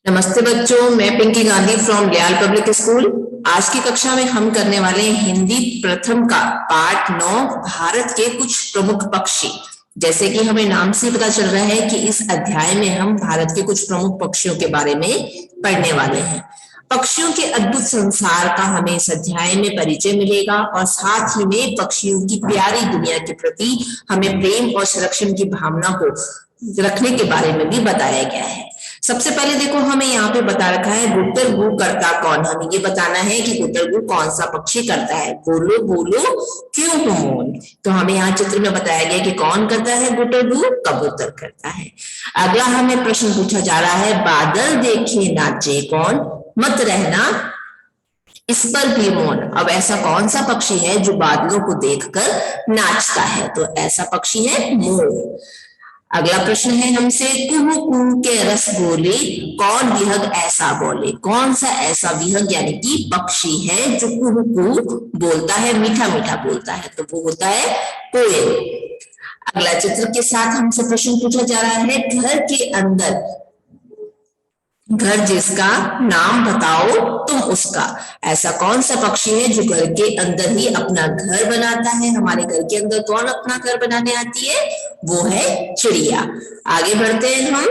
नमस्ते बच्चों, मैं Pinky Gandhi from Riyal public school. आज की कक्षा में हम करने वाले हैं हिंदी प्रथम का पाठ 9 भारत के कुछ प्रमुख पक्षी। जैसे कि हमें नाम से पता चल रहा है कि इस अध्याय में हम भारत के कुछ प्रमुख पक्षियों के बारे में पढ़ने वाले हैं। पक्षियों के अद्भुत संसार का हमें इस अध्याय में परिचय मिलेगा और साथ ही में पक्षियों की प्यारी दुनिया के प्रति हमें प्रेम और संरक्षण की भावना को रखने के बारे में भी बताया गया है। सबसे पहले देखो, हमें यहाँ पे बता रखा है गुट्टर गु करता कौन। हमें ये बताना है कि गुट्टर गु कौन सा पक्षी करता है। बोलो बोलो क्यों हो मौन। तो हमें यहाँ चित्र में बताया गया कि कौन करता है गुट्टर गु, कबूतर करता है। अगला हमें प्रश्न पूछा जा रहा है, बादल देखे नाचे कौन, मत रहना इस पर भी मौन। अब ऐसा कौन सा पक्षी है जो बादलों को देखकर नाचता है? तो ऐसा पक्षी है मोर। अगला प्रश्न है हमसे, कुहू कुहू के रस बोले कौन विहग ऐसा बोले। कौन सा ऐसा विहग यानी कि पक्षी है जो कुहू कुहू बोलता है, मीठा मीठा बोलता है? तो वो होता है कोयल। अगला चित्र के साथ हमसे प्रश्न पूछा जा रहा है, घर के अंदर घर जिसका नाम बताओ तुम उसका। ऐसा कौन सा पक्षी है जो घर के अंदर ही अपना घर बनाता है? हमारे घर के अंदर कौन अपना घर बनाने आती है? वो है चिड़िया। आगे बढ़ते हैं हम।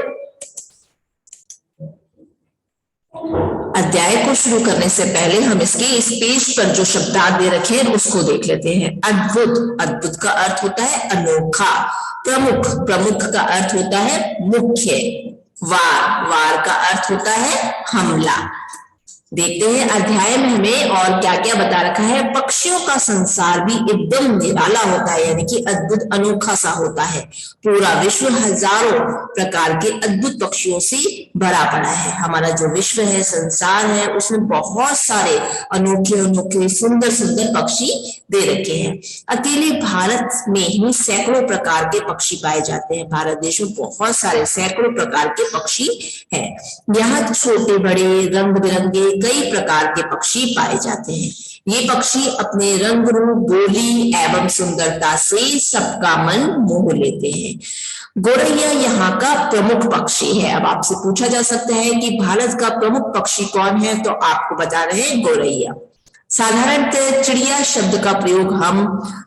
अध्याय को शुरू करने से पहले हम इसके इस पेज पर जो शब्दार्थ दे रखे हैं उसको देख लेते हैं। अद्भुत, अद्भुत का अर्थ होता है अनोखा। प्रमुख, प्रमुख का अर्थ होता है मुख्य। वार, वार का अर्थ होता है हमला। देखते हैं अध्याय में हमें और क्या क्या बता रखा है। पक्षियों का संसार भी एकदम निराला होता है, यानी कि अद्भुत अनोखा सा होता है। पूरा विश्व हजारों प्रकार के अद्भुत पक्षियों से भरा पड़ा है। हमारा जो विश्व है, संसार है, उसमें बहुत सारे अनोखे अनोखे सुंदर सुंदर पक्षी दे रखे हैं। अकेले भारत में ही सैकड़ों प्रकार के पक्षी पाए जाते हैं। भारत देश में बहुत सारे सैकड़ों प्रकार के पक्षी हैं। यहाँ छोटे बड़े रंग बिरंगे कई प्रकार के पक्षी पाए जाते हैं। ये पक्षी अपने रंग रूप, बोली एवं सुंदरता से सबका मन मोह लेते हैं। गोरैया यहाँ का प्रमुख पक्षी है। अब आपसे पूछा जा सकता है कि भारत का प्रमुख पक्षी कौन है, तो आपको बता रहे हैं गोरैया। साधारणतः चिड़िया शब्द का प्रयोग हम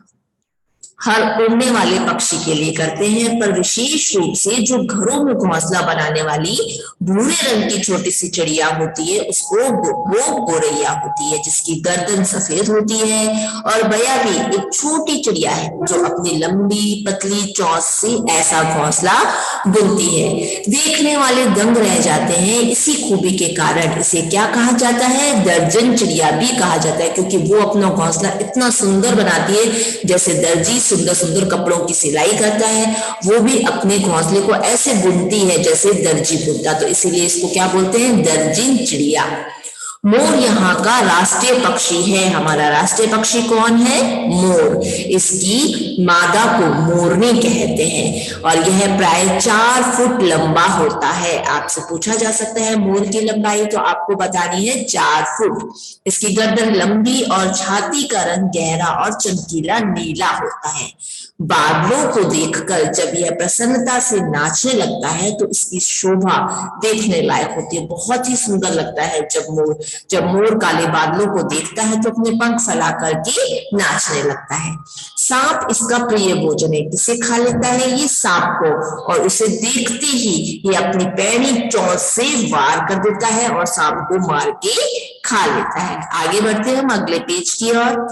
हर उड़ने वाले पक्षी के लिए करते हैं, पर विशेष रूप से जो घरों में घोंसला बनाने वाली भूरे रंग की छोटी सी चिड़िया होती है उसको वो गोरैया होती है, जिसकी गर्दन सफेद होती है। और बया भी एक छोटी चिड़िया है जो अपनी लंबी पतली चोंच से ऐसा घोंसला बुनती है। देखने वाले दंग रह जाते हैं। इसी खूबी के कारण इसे क्या कहा जाता है? दर्जन चिड़िया भी कहा जाता है, क्योंकि वो अपना घोंसला इतना सुंदर बनाती है। जैसे दर्जी सुंदर सुंदर कपड़ों की सिलाई करता है, वो भी अपने घोंसले को ऐसे बुनती है जैसे दर्जी बुनता। तो इसीलिए इसको क्या बोलते हैं? दर्जन चिड़िया। मोर यहाँ का राष्ट्रीय पक्षी है। हमारा राष्ट्रीय पक्षी कौन है? मोर। इसकी मादा को मोरनी कहते हैं और यह प्राय 4 फुट लंबा होता है। आपसे पूछा जा सकता है मोर की लंबाई, तो आपको बतानी है 4 फुट। इसकी गर्दन लंबी और छाती का रंग गहरा और चमकीला नीला होता है। बादलों को देखकर जब यह प्रसन्नता से नाचने लगता है तो इसकी शोभा देखने लायक होती है। बहुत ही सुंदर लगता है जब मोर काले बादलों को देखता है तो अपने पंख फैला करके नाचने लगता है। सांप इसका प्रिय भोजन है। किसे खा लेता है ये? सांप को। और उसे देखते ही ये अपनी पैनी चोंच से वार कर देता है और सांप को मार के खा लेता है। आगे बढ़ते हैं हम अगले पेज की ओर।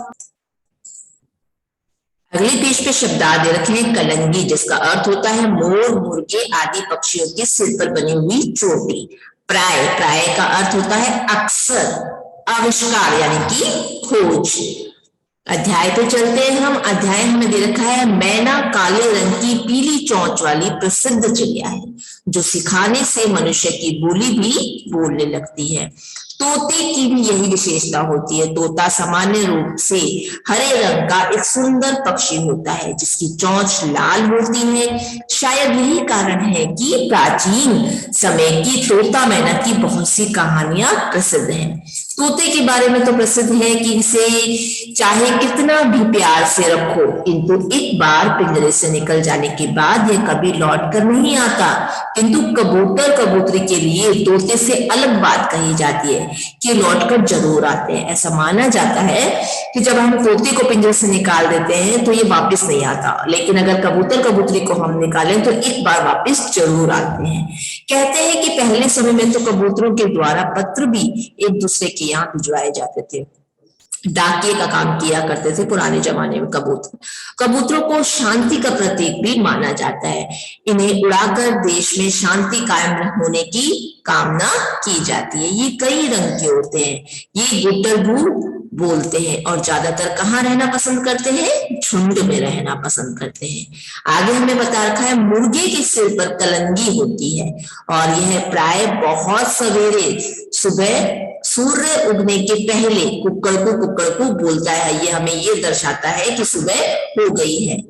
अगले पेज पे शब्दार्थ दे रखे हैं कलंगी, जिसका अर्थ होता है मोर, मुर्गे आदि पक्षियों के सिर पर बनी हुई चोटी। प्राय, प्राय का अर्थ होता है अक्सर, आविष्कार यानी कि खोज। अध्याय पे चलते हैं हम। अध्याय हमें दे रखा है मैना काले रंग की पीली चोंच वाली प्रसिद्ध चिड़िया है जो सिखाने से मनुष्य की बोली भी बोलने लगती है। तोते की भी यही विशेषता होती है। तोता सामान्य रूप से हरे रंग का एक सुंदर पक्षी होता है जिसकी चोंच लाल होती है। शायद यही कारण है कि प्राचीन समय की तोता मैना की बहुत सी कहानियां प्रसिद्ध हैं। तोते के बारे में तो प्रसिद्ध है कि इसे चाहे कितना भी प्यार से रखो, किंतु एक बार पिंजरे से निकल जाने के बाद यह कभी लौट कर नहीं आता। किंतु कबूतर कबूतरी के लिए तोते से अलग बात कही जाती है कि लौट कर जरूर आते हैं। ऐसा माना जाता है कि जब हम तोते को पिंजरे से निकाल देते हैं तो ये वापस नहीं आता, लेकिन अगर कबूतर कबूतरी को हम निकालें तो एक बार वापस जरूर आते हैं। कहते हैं कि पहले समय में तो कबूतरों के द्वारा पत्र भी एक दूसरे के यहाँ भिजवाए जाते थे, डाकिए का काम किया करते थे पुराने जमाने में। कबूतरों को शांति का प्रतीक भी माना जाता है। इन्हें उड़ाकर देश में शांति कायम होने की कामना की जाती है। ये कई रंग के होते हैं। ये गुटरगू बोलते हैं और ज्यादातर कहाँ रहना पसंद करते हैं? झुंड में रहना पसंद करते हैं। आगे हमें बता रखा है मुर्गे के सिर पर कलंगी होती है और यह प्राय बहुत सवेरे सुबह सूर्य उगने के पहले कुक्कड़ को बोलता है। ये हमें ये दर्शाता है कि सुबह हो गई है।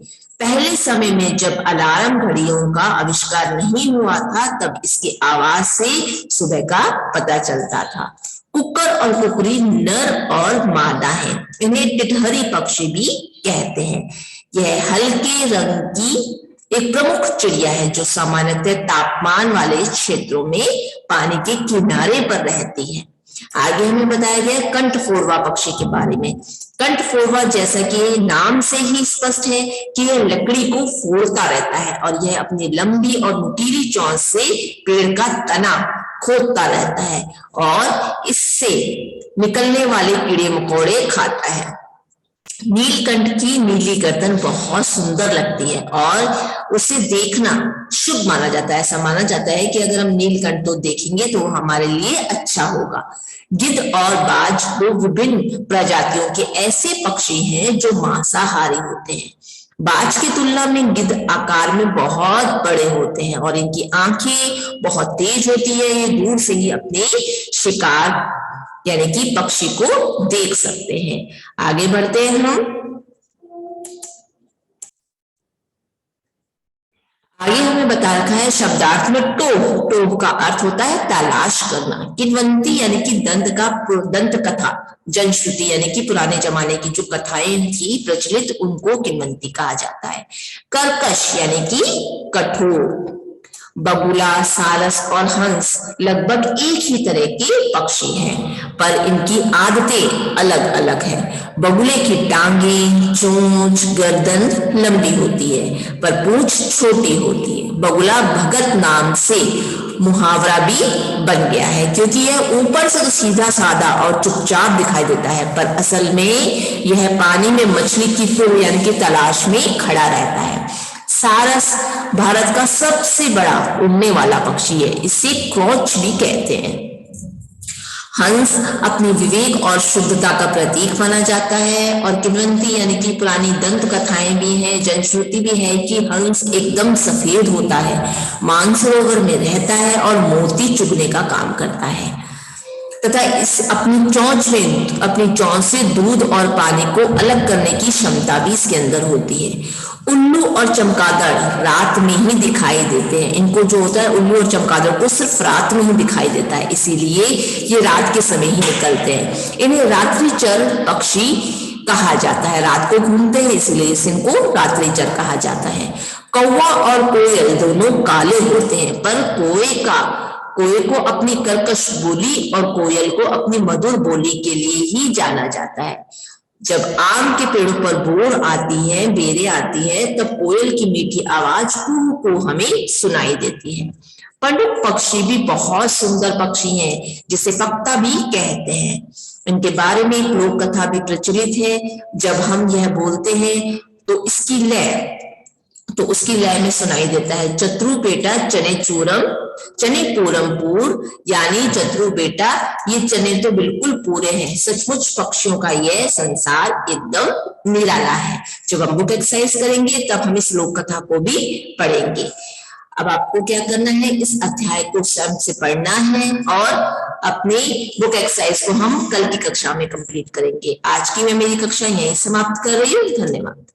पहले समय में जब अलार्म घड़ियों का आविष्कार नहीं हुआ था तब इसकी आवाज से सुबह का पता चलता था। कुक्कर और कुकरी नर और मादा है। इन्हें टिटहरी पक्षी भी कहते हैं। यह हल्के रंग की एक प्रमुख चिड़िया है जो सामान्यतः तापमान वाले क्षेत्रों में पानी के किनारे पर रहती है। आगे हमें बताया गया कंठफोड़वा पक्षी के बारे में। कंठफोड़वा जैसा कि नाम से ही स्पष्ट है कि यह लकड़ी को फोड़ता रहता है और यह अपनी लंबी और नुकीली चोंच से पेड़ का तना खोदता रहता है और इससे निकलने वाले कीड़े मकोड़े खाता है। नीलकंठ की नीली गर्दन बहुत सुंदर लगती है और उसे देखना शुभ माना जाता है। ऐसा माना जाता है कि अगर हम नीलकंठ को देखेंगे तो वो हमारे लिए अच्छा होगा। गिद्ध और बाज दो विभिन्न प्रजातियों के ऐसे पक्षी हैं जो मांसाहारी होते हैं। बाज की तुलना में गिद्ध आकार में बहुत बड़े होते हैं और इनकी आंखें बहुत तेज होती है। ये दूर से ही अपने शिकार यानी कि पक्षी को देख सकते हैं। आगे बढ़ते हैं हम। आगे हमें बता रखा है शब्दार्थ में टोभ। टोभ का अर्थ होता है तलाश करना। किंवदंती यानी कि दंत कथा, जनश्रुति यानी कि पुराने जमाने की जो कथाएं थी प्रचलित उनको किंवदंती कहा जाता है। कर्कश यानी कि कठोर। बगुला, सारस और हंस लगभग एक ही तरह के पक्षी हैं पर इनकी आदतें अलग अलग हैं। बगुले की टांगे, चोंच, गर्दन लंबी होती है पर पूंछ छोटी होती है। बगुला भगत नाम से मुहावरा भी बन गया है क्योंकि यह ऊपर से तो सीधा साधा और चुपचाप दिखाई देता है पर असल में यह पानी में मछली की पों यानी कि तलाश में खड़ा रहता है। सारस भारत का सबसे बड़ा उड़ने वाला पक्षी है। इसे क्रोच भी कहते हैं। हंस अपनी विवेक और शुद्धता का प्रतीक माना जाता है और किंवदंती यानी कि पुरानी दंत कथाएं भी हैं, जनश्रुति भी है कि हंस एकदम सफेद होता है, मानसरोवर में रहता है और मोती चुगने का काम करता है तथा इस अपनी चोंच से दूध और पानी को अलग करने की क्षमता भी इसके अंदर होती है। उल्लू और चमगादड़ रात में ही दिखाई देते हैं। इनको जो होता है उल्लू और चमगादड़ को सिर्फ रात में ही दिखाई देता है, इसीलिए ये रात के समय ही निकलते हैं। इन्हें रात्रिचर पक्षी कहा जाता है। रात को घूमते हैं इसलिए इनको रात्रिचर कहा जाता है। कौवा और कोयल दोनों काले होते हैं पर कोए को अपनी कर्कश बोली और कोयल को अपनी मधुर बोली के लिए ही जाना जाता है। जब आम के पेड़ों पर बेरें आती है तब कोयल की मीठी आवाज को हमें सुनाई देती है। पंडुक पक्षी भी बहुत सुंदर पक्षी हैं जिसे पक्ता भी कहते हैं। इनके बारे में एक लोक कथा भी प्रचलित है। जब हम यह बोलते हैं तो उसकी लय में सुनाई देता है चतुरु बेटा चने पूरम पूर, यानी चतुरु बेटा ये चने तो बिल्कुल पूरे हैं। सचमुच पक्षियों का यह संसार एकदम निराला है। जब हम बुक एक्सरसाइज करेंगे तब हम इस लोक कथा को भी पढ़ेंगे। अब आपको क्या करना है, इस अध्याय को स्वयं से पढ़ना है और अपने बुक एक्सरसाइज को हम कल की कक्षा में कंप्लीट करेंगे। आज की मैं मेरी कक्षा यहीं समाप्त कर रही हूँ। धन्यवाद।